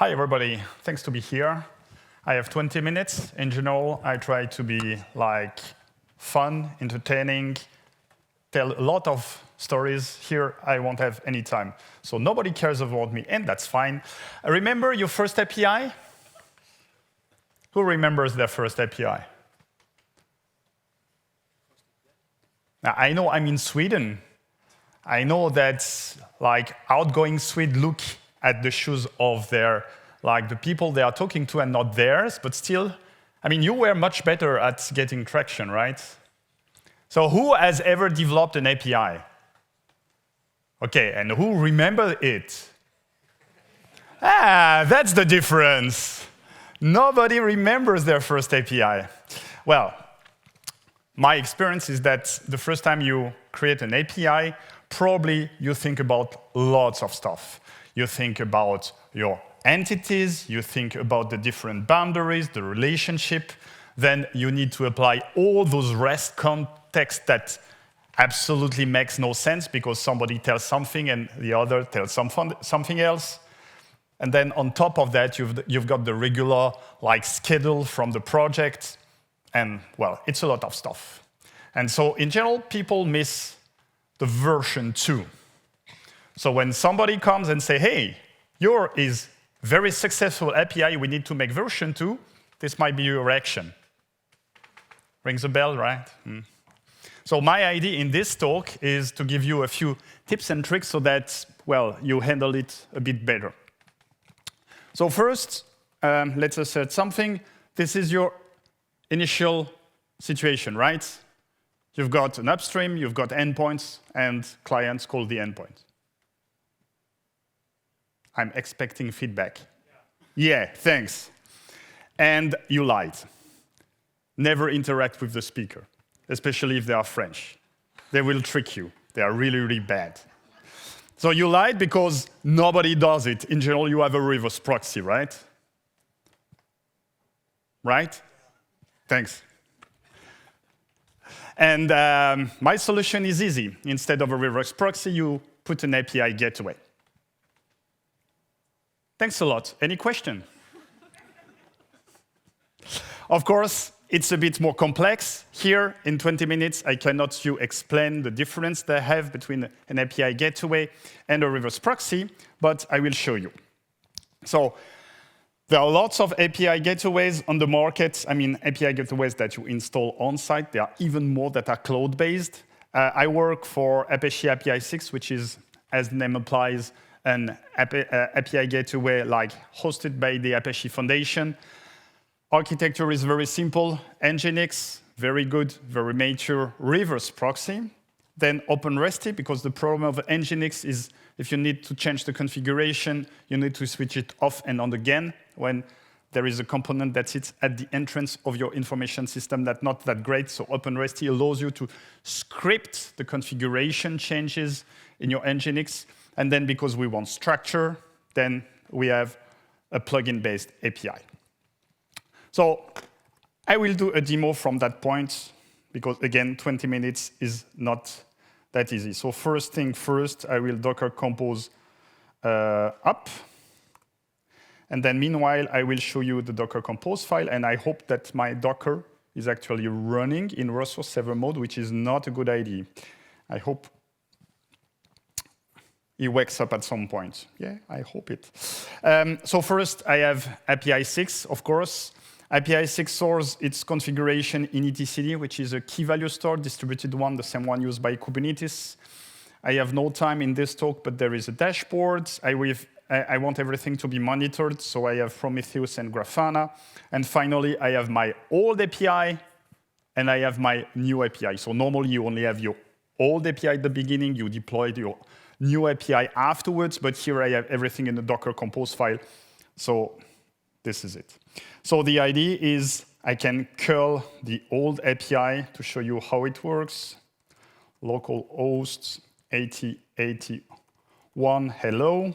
Hi, everybody. Thanks to be here. I have 20 minutes. In general, I try to be fun, entertaining, tell a lot of stories. Here, I won't have any time. So nobody cares about me, and that's fine. Remember your first API? Who remembers their first API? Now, I know I'm in Sweden. I know that outgoing Swedes look at the shoes of their, the people they are talking to and not theirs, but still, you were much better at getting traction, right? So who has ever developed an API? Okay, and who remembers it? That's the difference. Nobody remembers their first API. Well, my experience is that the first time you create an API, probably you think about lots of stuff. You think about your entities, you think about the different boundaries, the relationship. Then you need to apply all those REST context that absolutely makes no sense because somebody tells something and the other tells something else. And then on top of that, you've got the regular schedule from the project. And, well, it's a lot of stuff. And so, in general, people miss the version 2. So when somebody comes and say, hey, your is very successful API, we need to make version 2, this might be your reaction. Rings a bell, right? So my idea in this talk is to give you a few tips and tricks so that, well, you handle it a bit better. So first, let's assert something. This is your initial situation, right? You've got an upstream, you've got endpoints, and clients called the endpoint. I'm expecting feedback. Yeah, thanks. And you lied. Never interact with the speaker, especially if they are French. They will trick you. They are really, really bad. So you lied because nobody does it. In general, you have a reverse proxy, right? Right? Thanks. And my solution is easy. Instead of a reverse proxy, you put an API gateway. Thanks a lot. Any question? Of course, it's a bit more complex. Here, in 20 minutes, I cannot explain the difference they have between an API gateway and a reverse proxy, but I will show you. So there are lots of API gateways on the market. API gateways that you install on-site. There are even more that are cloud-based. I work for Apache APISIX, which is, as the name implies, an API gateway hosted by the Apache Foundation. Architecture is very simple. Nginx, very good, very mature reverse proxy. Then OpenResty, because the problem of Nginx is if you need to change the configuration, you need to switch it off and on again when there is a component that sits at the entrance of your information system that's not that great. So OpenResty allows you to script the configuration changes in your Nginx. And then because we want structure, then we have a plugin-based API. So I will do a demo from that point, because again, 20 minutes is not that easy. So first thing first, I will Docker compose up. And then meanwhile, I will show you the Docker compose file, and I hope that my Docker is actually running in resource saver mode, which is not a good idea. I hope he wakes up at some point. Yeah, I hope it. So first, I have APISIX, of course. APISIX stores its configuration in etcd, which is a key value store, distributed one, the same one used by Kubernetes. I have no time in this talk, but there is a dashboard. I want everything to be monitored, so I have Prometheus and Grafana. And finally, I have my old API, and I have my new API. So normally, you only have your old API at the beginning. You deployed your new API afterwards, but here I have everything in the Docker compose file. So this is it. So the idea is I can curl the old API to show you how it works. Local hosts 8081, hello.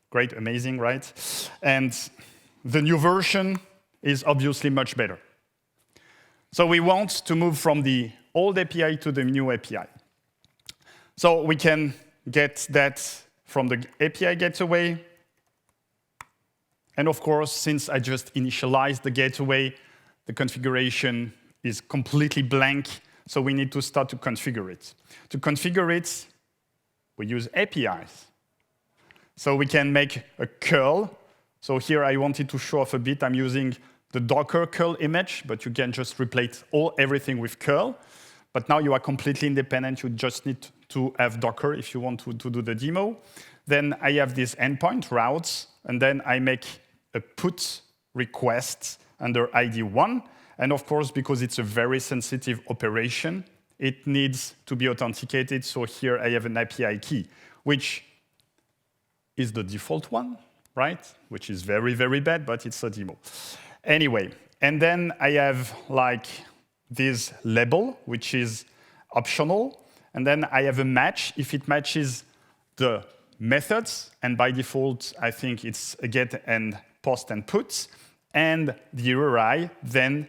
Great, amazing, right? And the new version is obviously much better. So we want to move from the old API to the new API. So we can get that from the API gateway. And of course, since I just initialized the gateway, the configuration is completely blank, so we need to start to configure it. To configure it, we use APIs. So we can make a curl. So here I wanted to show off a bit. I'm using the Docker curl image, but you can just replace everything with curl. But now you are completely independent. You just need to have Docker if you want to do the demo. Then I have this endpoint routes, and then I make a put request under ID 1. And of course, because it's a very sensitive operation, it needs to be authenticated. So here I have an API key, which is the default one, right? Which is very, very bad, but it's a demo. Anyway, and then I have like this label, which is optional. And then I have a match if it matches the methods. And by default, I think it's a get and post and puts. And the URI, then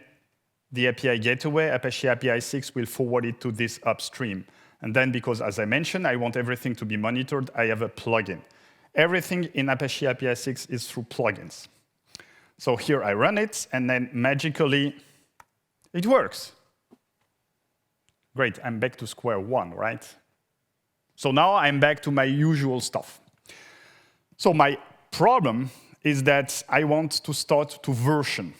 the API gateway, Apache APISIX, will forward it to this upstream. And then because, as I mentioned, I want everything to be monitored, I have a plugin. Everything in Apache APISIX is through plugins. So here I run it, and then magically, it works. Great, I'm back to square one, right? So now I'm back to my usual stuff. So my problem is that I want to start to version.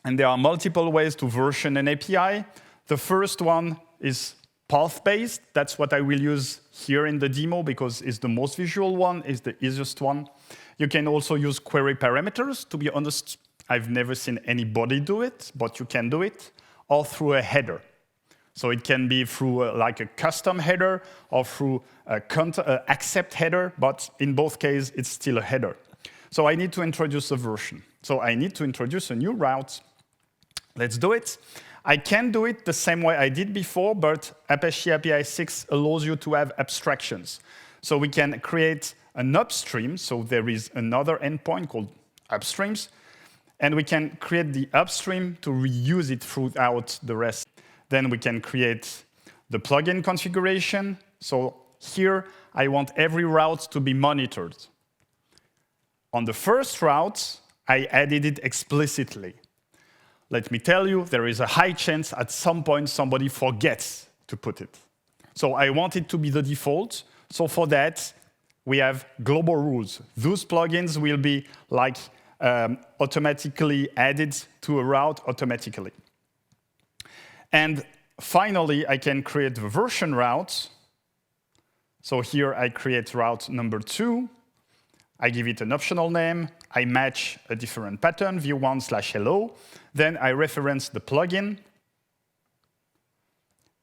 And there are multiple ways to version an API. The first one is path-based. That's what I will use here in the demo because it's the most visual one, it's the easiest one. You can also use query parameters. To be honest, I've never seen anybody do it, but you can do it, or through a header. So it can be through like a custom header or through a accept header, but in both cases, it's still a header. So I need to introduce a version. So I need to introduce a new route. Let's do it. I can do it the same way I did before, but Apache APISIX allows you to have abstractions. So we can create an upstream. So there is another endpoint called upstreams. And we can create the upstream to reuse it throughout the rest. Then we can create the plugin configuration. So here, I want every route to be monitored. On the first route, I added it explicitly. Let me tell you, there is a high chance at some point somebody forgets to put it. So I want it to be the default. So for that, we have global rules. Those plugins will be like automatically added to a route automatically. And finally, I can create the version route. So here I create route number 2. I give it an optional name. I match a different pattern, view1/hello. Then I reference the plugin.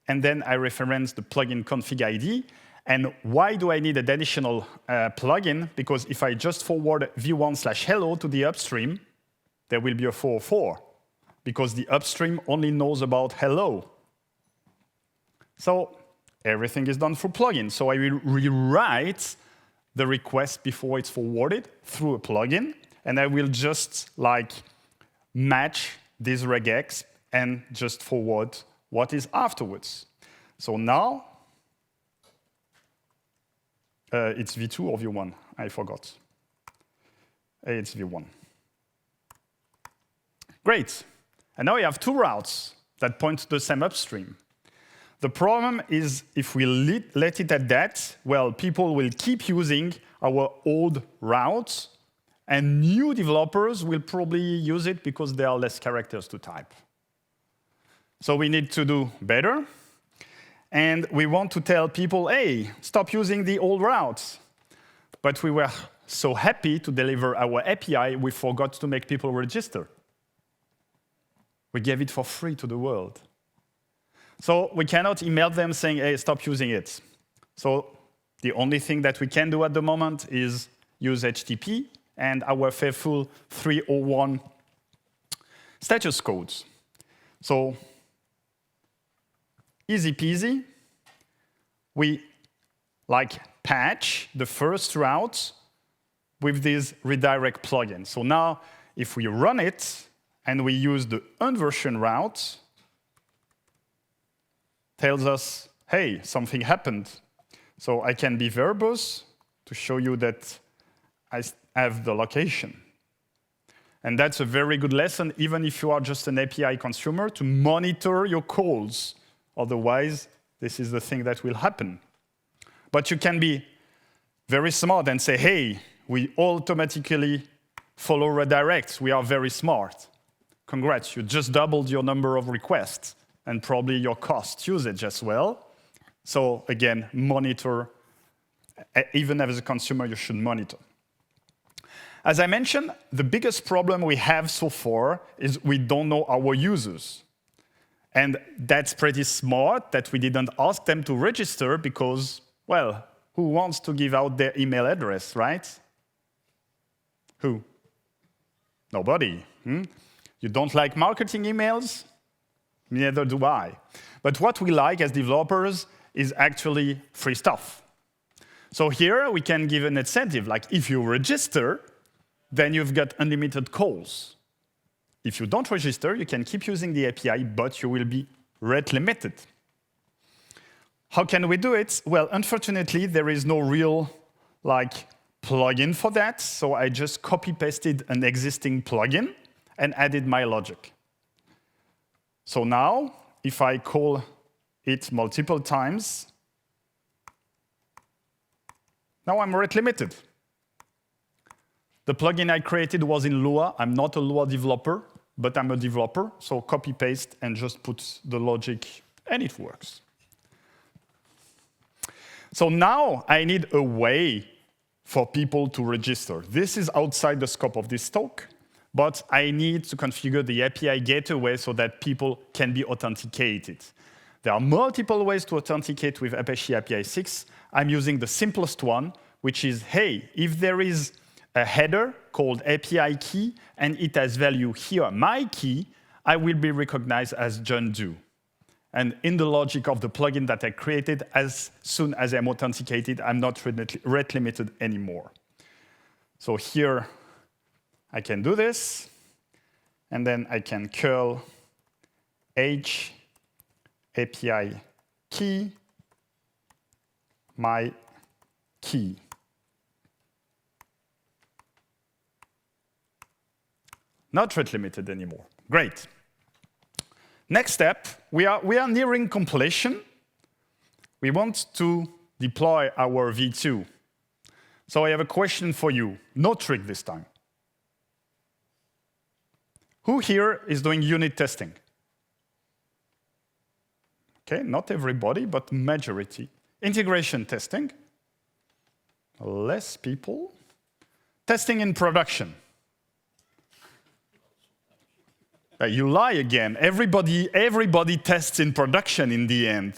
And then I reference the plugin config ID. And why do I need an additional plugin? Because if I just forward view1/hello to the upstream, there will be a 404. Because the upstream only knows about hello. So everything is done through plugin. So I will rewrite the request before it's forwarded through a plugin, and I will just like match this regex and just forward what is afterwards. So now it's v2 or v1. I forgot. It's v1. Great. And now we have 2 routes that point to the same upstream. The problem is if we let it at that, well, people will keep using our old routes, and new developers will probably use it because there are less characters to type. So we need to do better. And we want to tell people, hey, stop using the old routes. But we were so happy to deliver our API, we forgot to make people register. We gave it for free to the world. So we cannot email them saying, hey, stop using it. So the only thing that we can do at the moment is use HTTP and our faithful 301 status codes. So easy peasy. We like patch the first route with this redirect plugin. So now if we run it and we use the unversion route, tells us, hey, something happened. So I can be verbose to show you that I have the location. And that's a very good lesson, even if you are just an API consumer, to monitor your calls. Otherwise, this is the thing that will happen. But you can be very smart and say, hey, we automatically follow redirects. We are very smart. Congrats, you just doubled your number of requests and probably your cost usage as well. So again, monitor. Even as a consumer, you should monitor. As I mentioned, the biggest problem we have so far is we don't know our users. And that's pretty smart that we didn't ask them to register because, well, who wants to give out their email address, right? Who? Nobody. You don't like marketing emails? Neither do I. But what we like as developers is actually free stuff. So here we can give an incentive, like if you register, then you've got unlimited calls. If you don't register, you can keep using the API, but you will be rate limited. How can we do it? Well, unfortunately, there is no real plugin for that, so I just copy-pasted an existing plugin and added my logic. So now, if I call it multiple times, now I'm rate limited. The plugin I created was in Lua. I'm not a Lua developer, but I'm a developer, so copy-paste and just put the logic, and it works. So now I need a way for people to register. This is outside the scope of this talk, but I need to configure the API gateway so that people can be authenticated. There are multiple ways to authenticate with Apache APISIX. I'm using the simplest one, which is, hey, if there is a header called API key and it has value here, my key, I will be recognized as John Doe. And in the logic of the plugin that I created, as soon as I'm authenticated, I'm not rate limited anymore. So here, I can do this, and then I can curl H API key, my key. Not rate limited anymore. Great. Next step, we are nearing completion. We want to deploy our V2. So I have a question for you. No trick this time. Who here is doing unit testing? Okay, not everybody, but majority. Integration testing. Less people. Testing in production. You lie again. Everybody tests in production in the end,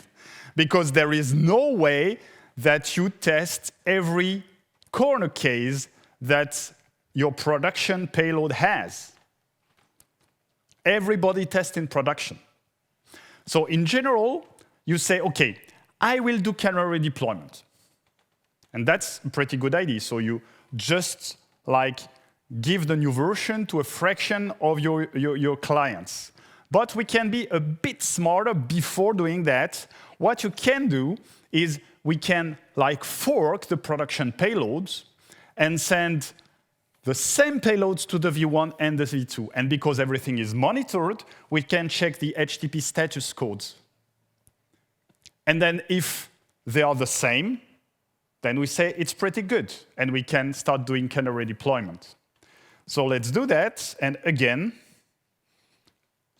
because there is no way that you test every corner case that your production payload has. Everybody tests in production. So in general, you say, OK, I will do canary deployment. And that's a pretty good idea. So you just give the new version to a fraction of your clients. But we can be a bit smarter before doing that. What you can do is we can fork the production payloads and send the same payloads to the V1 and the V2. And because everything is monitored, we can check the HTTP status codes. And then if they are the same, then we say it's pretty good, and we can start doing canary deployment. So let's do that, and again,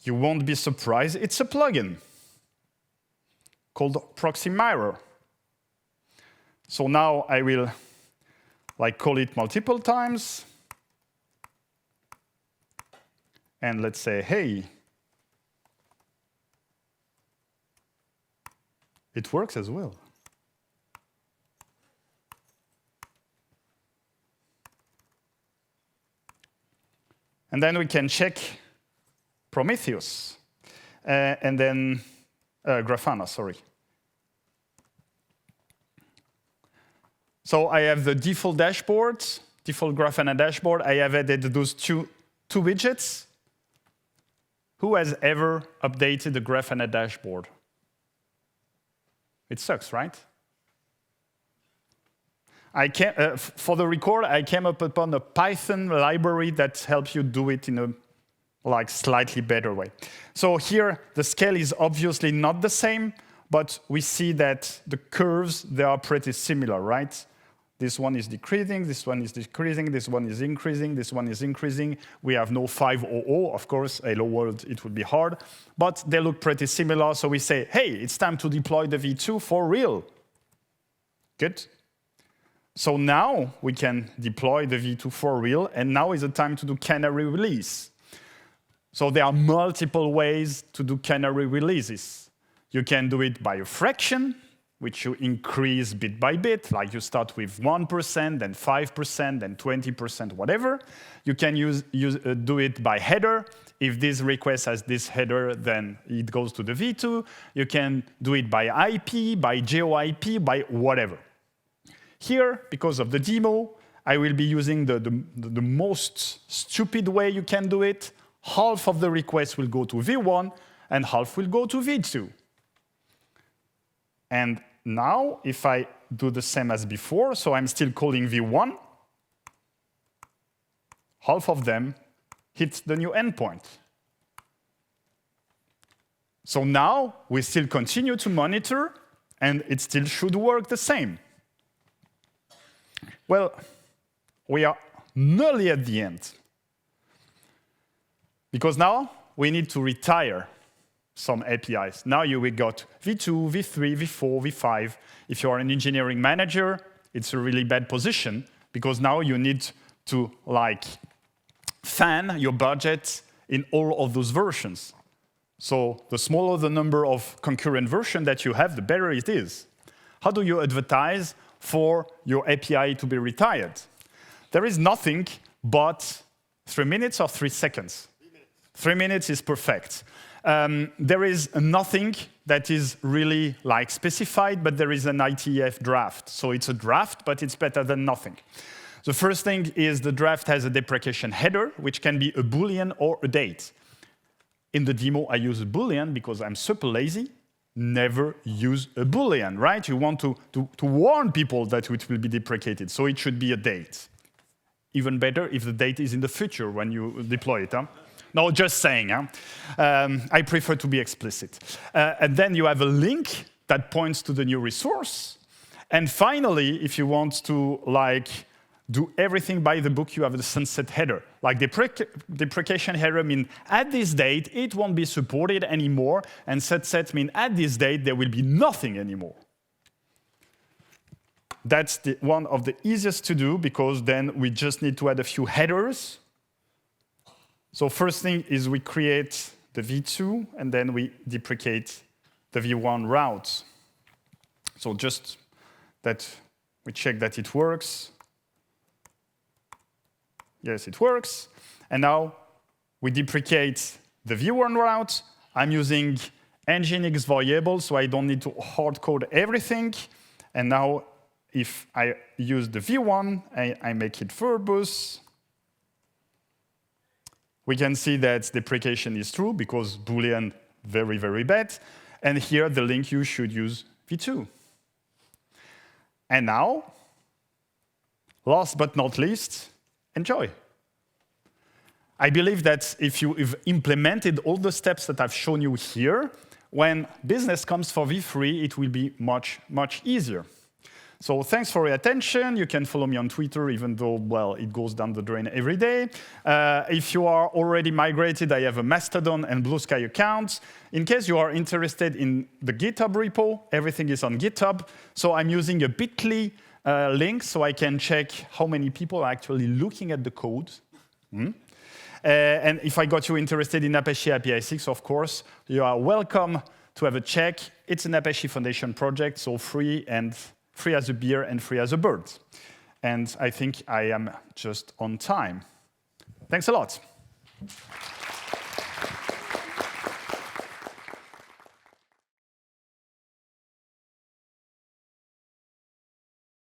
you won't be surprised, it's a plugin called Proxy Mirror. So now I will call it multiple times, and let's say, hey, it works as well. And then we can check Prometheus, and then Grafana, sorry. So I have the default dashboard, default Grafana dashboard. I have added those two widgets. Who has ever updated the Grafana dashboard? It sucks, right? For the record, I came up upon a Python library that helps you do it in a slightly better way. So here, the scale is obviously not the same, but we see that the curves, they are pretty similar, right? This one is decreasing, this one is decreasing, this one is increasing, this one is increasing. We have no 500, of course, hello world, it would be hard, but they look pretty similar, so we say, hey, it's time to deploy the V2 for real. Good. So now we can deploy the V2 for real, and now is the time to do canary release. So there are multiple ways to do canary releases. You can do it by a fraction, which you increase bit by bit, like you start with 1%, then 5%, then 20%, whatever. You can do it by header. If this request has this header, then it goes to the V2. You can do it by IP, by GeoIP, by whatever. Here, because of the demo, I will be using the most stupid way you can do it. Half of the requests will go to V1, and half will go to V2. And now, if I do the same as before, so I'm still calling V1, half of them hit the new endpoint. So now, we still continue to monitor, and it still should work the same. Well, we are nearly at the end. Because now, we need to retire some APIs. Now we got V2, V3, V4, V5. If you are an engineering manager, it's a really bad position, because now you need to fan your budget in all of those versions. So the smaller the number of concurrent versions that you have, the better it is. How do you advertise for your API to be retired? There is nothing but 3 minutes or 3 seconds. 3 minutes is perfect. There is nothing that is really specified, but there is an IETF draft. So it's a draft, but it's better than nothing. The first thing is the draft has a deprecation header, which can be a Boolean or a date. In the demo, I use a Boolean because I'm super lazy. Never use a Boolean, right? You want to warn people that it will be deprecated, so it should be a date. Even better if the date is in the future when you deploy it. Huh? No, just saying. Huh? I prefer to be explicit. And then you have a link that points to the new resource. And finally, if you want to do everything by the book, you have the sunset header. Deprecation header means at this date, it won't be supported anymore. And sunset means at this date, there will be nothing anymore. That's one of the easiest to do, because then we just need to add a few headers. So first thing is we create the V2, and then we deprecate the V1 route. So just that we check that it works. Yes, it works. And now we deprecate the V1 route. I'm using Nginx variable, so I don't need to hard code everything. And now if I use the V1, I make it verbose. We can see that deprecation is true, because Boolean, very, very bad. And here, the link, you should use V2. And now, last but not least, enjoy. I believe that if you've implemented all the steps that I've shown you here, when business comes for V3, it will be much, much easier. So thanks for your attention. You can follow me on Twitter, even though, well, it goes down the drain every day. If you are already migrated, I have a Mastodon and Blue Sky accounts. In case you are interested in the GitHub repo, everything is on GitHub. So I'm using a bit.ly link, so I can check how many people are actually looking at the code. And if I got you interested in Apache APISIX, of course, you are welcome to have a check. It's an Apache Foundation project, so free as a beer and free as a bird. And I think I am just on time. Thanks a lot.